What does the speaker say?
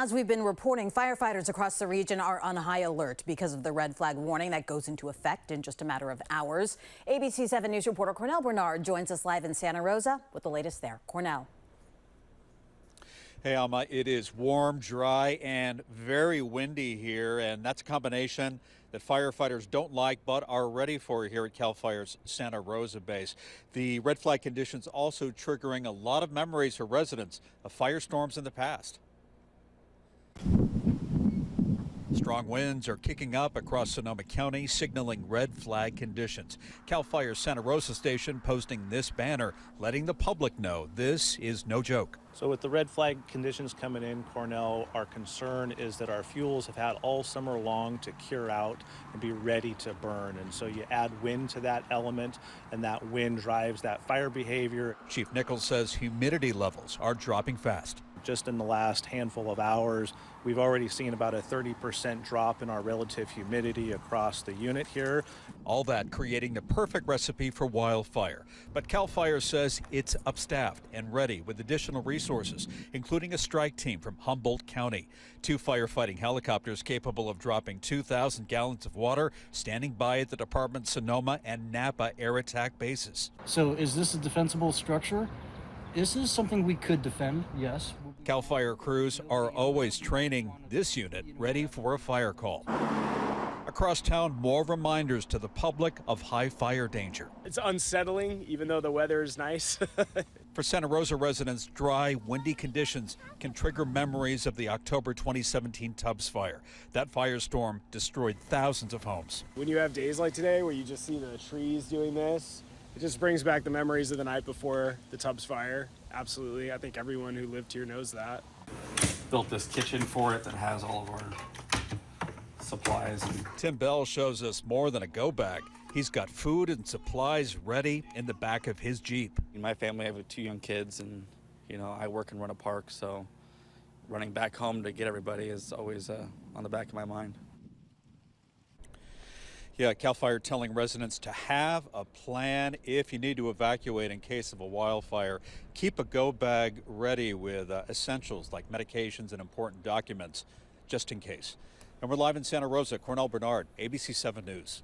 As we've been reporting, firefighters across the region are on high alert because of the red flag warning that goes into effect in just a matter of hours. ABC 7 News reporter Cornell Bernard joins us live in Santa Rosa with the latest there. Cornell. Hey, Alma, it is warm, dry, and very windy here, and that's a combination that firefighters don't like but are ready for here at CAL FIRE's Santa Rosa base. The red flag conditions also triggering a lot of memories for residents of firestorms in the past. Strong winds are kicking up across Sonoma County, signaling red flag conditions. CAL FIRE's Santa Rosa station posting this banner, letting the public know this is no joke. So with the red flag conditions coming in, Cornell, our concern is that our fuels have had all summer long to cure out and be ready to burn. And so you add wind to that element, and that wind drives that fire behavior. Chief Nichols says humidity levels are dropping fast. Just in the last handful of hours, we've already seen about a 30% drop in our relative humidity across the unit here. All that creating the perfect recipe for wildfire. But CAL FIRE says it's upstaffed and ready with additional resources, including a strike team from Humboldt County. 2 firefighting helicopters capable of dropping 2,000 gallons of water standing by at the department's Sonoma and Napa air attack bases. So is this a defensible structure? This is something we could defend, yes. CAL FIRE crews are always training this unit ready for a fire call. Across town, more reminders to the public of high fire danger. It's unsettling, even though the weather is nice. For Santa Rosa residents, dry, windy conditions can trigger memories of the October 2017 Tubbs fire. That firestorm destroyed thousands of homes. When you have days like today where you just see the trees doing this, it just brings back the memories of the night before the Tubbs fire. Absolutely. I think everyone who lived here knows that. Built this kitchen for it that has all of our supplies. Tim Bell shows us more than a go bag. He's got food and supplies ready in the back of his Jeep. In my family, I have 2 young kids, and I work and run a park, so running back home to get everybody is always on the back of my mind. Yeah, CAL FIRE telling residents to have a plan if you need to evacuate in case of a wildfire. Keep a go bag ready with essentials like medications and important documents just in case. And we're live in Santa Rosa. Cornell Bernard, ABC 7 News.